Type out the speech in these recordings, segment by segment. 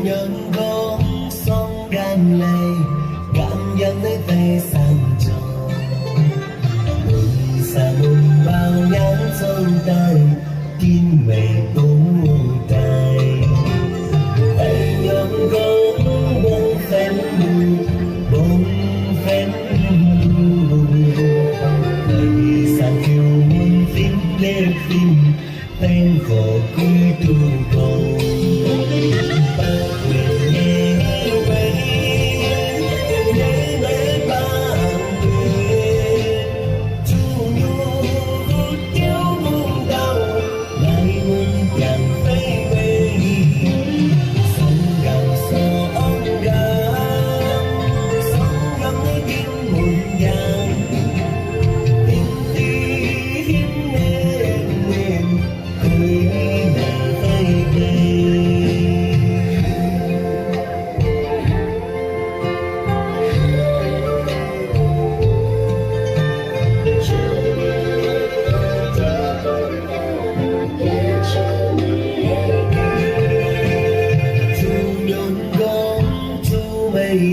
nhân gốm sông gan lầy cảm nhận nơi tay sang tròn xa mùng bao nhãn sông tay kín mây cũng tay tay nhân gốm bông phèn bông phèn đời sang kêu muôn phim lê phim tên khổ quy tu cầu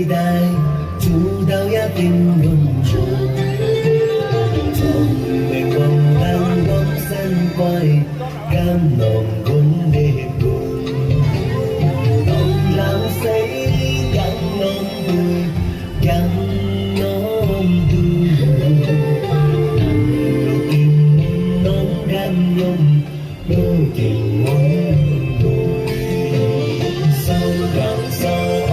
đại chủ đạo gia tình hồn tròn trong mình vòng đang bóng sân quay cam lòng vốn để cùng lòng làm say gắn non tươi gắn non tươi nằm lục kim nón gắn nhung đôi tình mong đôi sau gần sau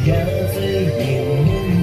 giá dây điện